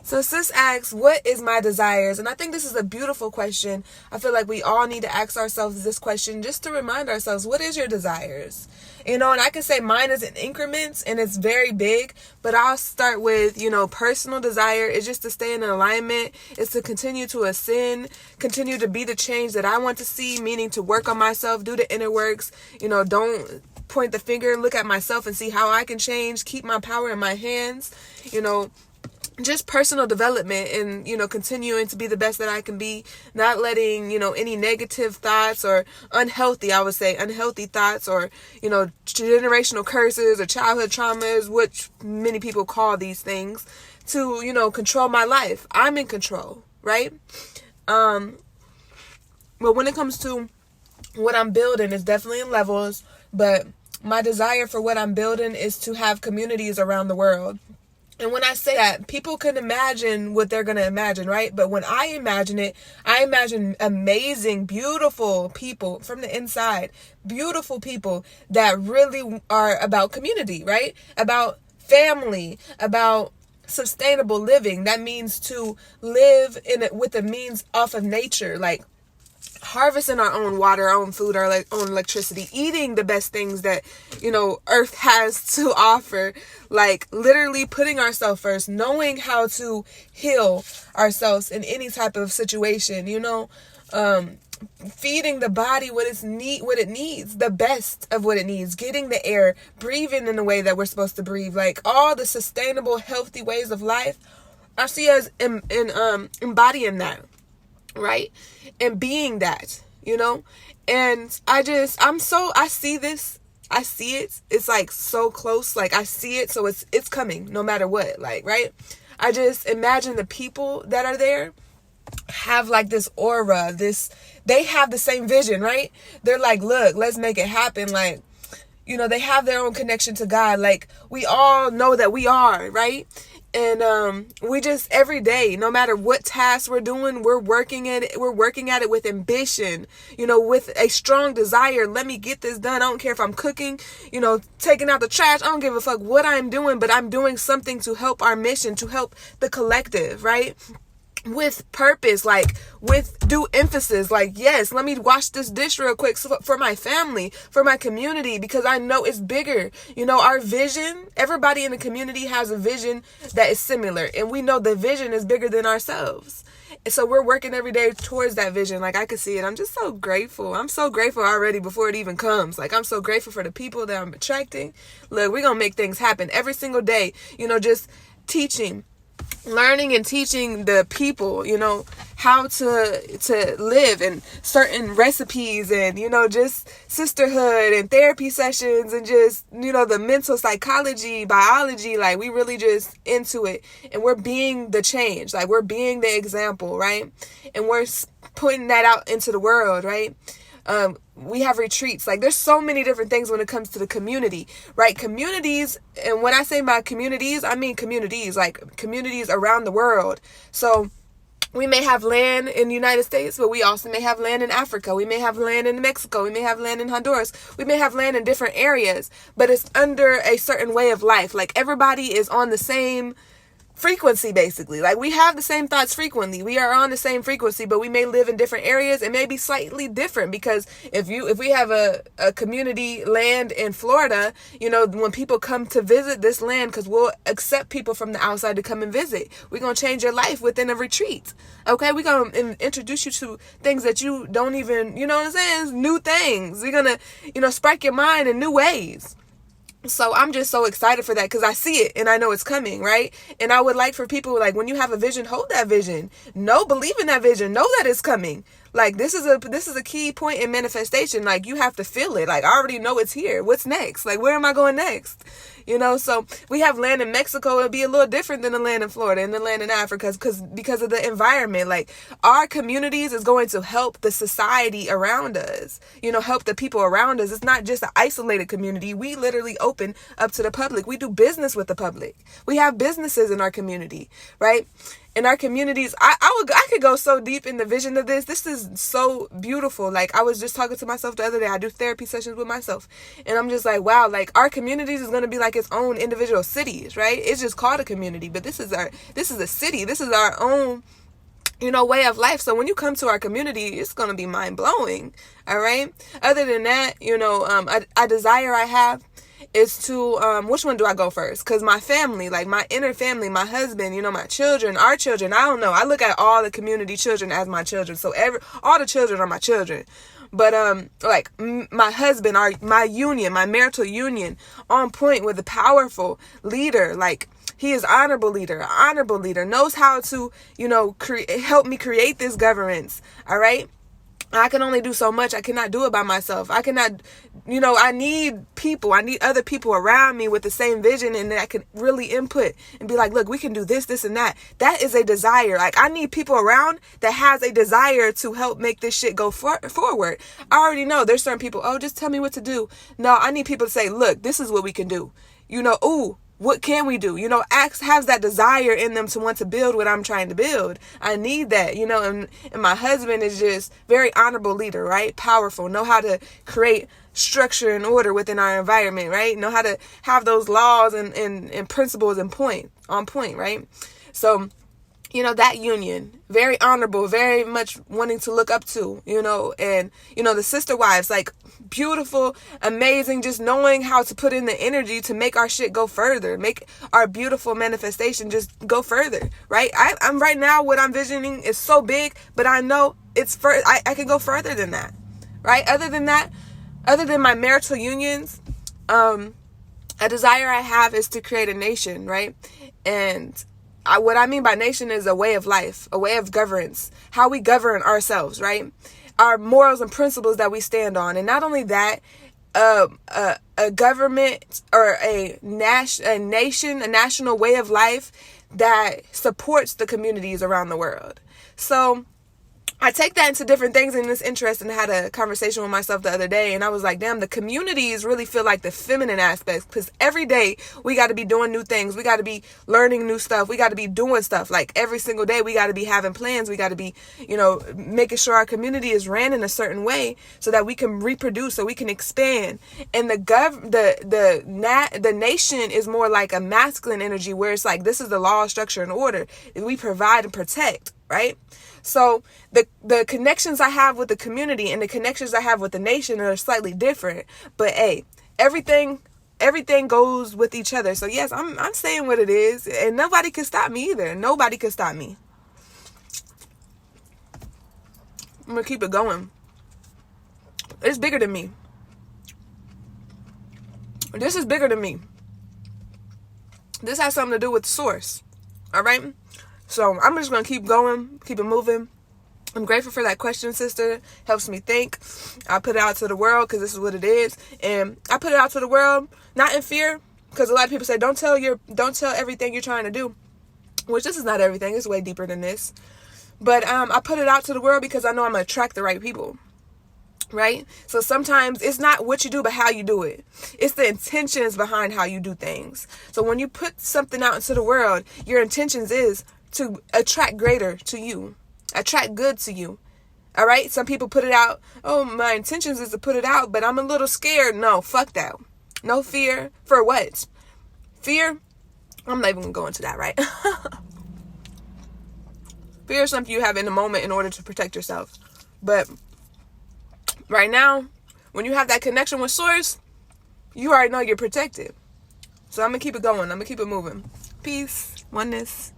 So sis asks, what is my desires? And I think this is a beautiful question. I feel like we all need to ask ourselves this question just to remind ourselves, what is your desires? And I can say mine is in increments and it's very big, but I'll start with, personal desire is just to stay in alignment. It's to continue to ascend, continue to be the change that I want to see, meaning to work on myself, do the inner works, don't point the finger, look at myself and see how I can change, keep my power in my hands, just personal development and, continuing to be the best that I can be, not letting, any negative thoughts or unhealthy thoughts or, generational curses or childhood traumas, which many people call these things, to, control my life. I'm in control, right? But when it comes to what I'm building, it's definitely in levels, but my desire for what I'm building is to have communities around the world. And when I say that, people can imagine what they're going to imagine, right? But when I imagine it, I imagine amazing, beautiful people from the inside, beautiful people that really are about community, right? About family, about sustainable living. That means to live in it with the means off of nature, like harvesting our own water, our own food, our own electricity, eating the best things that, Earth has to offer, like literally putting ourselves first, knowing how to heal ourselves in any type of situation, feeding the body what it needs, the best of what it needs, getting the air, breathing in the way that we're supposed to breathe, like all the sustainable, healthy ways of life. I see us embodying that. Right? And being that, and I see this, I see it, it's like so close, like I see it, so it's coming no matter what, like, right? I just imagine the people that are there have like this aura, they have the same vision, right? They're like, look, let's make it happen, like, they have their own connection to God, like we all know that we are, right? And we just every day, no matter what task we're doing, we're working at it with ambition, with a strong desire. Let me get this done. I don't care if I'm cooking, taking out the trash. I don't give a fuck what I'm doing, but I'm doing something to help our mission, to help the collective, right? With purpose, like with due emphasis, like, yes, let me wash this dish real quick for my family, for my community, because I know it's bigger. Our vision, everybody in the community has a vision that is similar, and we know the vision is bigger than ourselves. And so we're working every day towards that vision. Like I can see it. I'm just so grateful. I'm so grateful already before it even comes. Like I'm so grateful for the people that I'm attracting. Look, we're gonna make things happen every single day. Just teaching, learning and teaching the people, how to live, and certain recipes, and, just sisterhood and therapy sessions, and just, the mental psychology, biology, like we really just into it, and we're being the change, like we're being the example, right? And we're putting that out into the world, right? We have retreats. Like there's so many different things when it comes to the community, right? Communities. And when I say by communities, I mean communities, like communities around the world. So we may have land in the United States, but we also may have land in Africa. We may have land in Mexico. We may have land in Honduras. We may have land in different areas, but it's under a certain way of life. Like everybody is on the same frequency, basically. Like we have the same thoughts frequently. We are on the same frequency, but we may live in different areas and may be slightly different, because if we have a community land in Florida, when people come to visit this land, because we'll accept people from the outside to come and visit, we're going to change your life within a retreat. Okay, we're going to introduce you to things that you don't even, new things. We're going to, spark your mind in new ways. So I'm just so excited for that, because I see it and I know it's coming, right? And I would like for people, like, when you have a vision, hold that vision. Believe in that vision. Know that it's coming. Like this is a key point in manifestation. Like you have to feel it. Like I already know it's here. What's next? Like where am I going next? So we have land in Mexico. It'll be a little different than the land in Florida and the land in Africa, because of the environment. Like our communities is going to help the society around us, help the people around us. It's not just an isolated community. We literally open up to the public. We do business with the public. We have businesses in our community, right? in our communities, I could go so deep in the vision of this. This is so beautiful. Like, I was just talking to myself the other day. I do therapy sessions with myself, and I'm just like, wow, like, our communities is going to be like its own individual cities, right? It's just called a community, but this is a city. This is our own, way of life. So when you come to our community, it's going to be mind blowing. All right. Other than that, a desire I have is to, which one do I go first? Because my family, like my inner family, my husband, my children, our children, I don't know. I look at all the community children as my children. So all the children are my children. But, my husband, my union, my marital union, on point with a powerful leader. Like, he is honorable leader, knows how to, help me create this governance. All right. I can only do so much. I cannot do it by myself. I cannot, I need people. I need other people around me with the same vision and that can really input and be like, look, we can do this, this, and that. That is a desire. Like, I need people around that has a desire to help make this shit go forward. I already know there's certain people, oh, just tell me what to do. No, I need people to say, look, this is what we can do. What can we do? Has that desire in them to want to build what I'm trying to build. I need that, and my husband is just very honorable leader, right? Powerful, know how to create structure and order within our environment, right? Know how to have those laws and principles on point, right? So, that union, very honorable, very much wanting to look up to, and, the sister wives, like, beautiful, amazing, just knowing how to put in the energy to make our shit go further, make our beautiful manifestation just go further, right? I'm right now, what I'm visioning is so big, but I know it's I can go further than that, right? Other than my marital unions, a desire I have is to create a nation, right? And what I mean by nation is a way of life, a way of governance, how we govern ourselves, right? Our morals and principles that we stand on. And not only that, a government or a nation, a national way of life that supports the communities around the world. So I take that into different things, and it's interesting. I had a conversation with myself the other day, and I was like, damn, the communities really feel like the feminine aspects, because every day we got to be doing new things. We got to be learning new stuff. We got to be doing stuff. Like, every single day we got to be having plans. We got to be, making sure our community is ran in a certain way so that we can reproduce, so we can expand. And the nation is more like a masculine energy, where it's like, this is the law, structure, and order. We provide and protect, right? So the connections I have with the community and the connections I have with the nation are slightly different. But hey, everything goes with each other. So yes, I'm saying what it is, and nobody can stop me either. Nobody can stop me. I'm gonna keep it going. It's bigger than me. This is bigger than me. This has something to do with the source. All right? So I'm just going to keep going, keep it moving. I'm grateful for that question, sister. Helps me think. I put it out to the world because this is what it is. And I put it out to the world, not in fear, because a lot of people say, don't tell everything you're trying to do. Which, this is not everything. It's way deeper than this. But I put it out to the world because I know I'm going to attract the right people. Right? So sometimes it's not what you do, but how you do it. It's the intentions behind how you do things. So when you put something out into the world, your intentions is to attract greater to you, attract good to you. All right. Some people put it out. Oh, my intentions is to put it out, but I'm a little scared. No, fuck that. No fear. For what? Fear? I'm not even gonna go into that, right? Fear is something you have in the moment in order to protect yourself. But right now, when you have that connection with source, you already know you're protected. So I'm gonna keep it going. I'm gonna keep it moving. Peace. Oneness.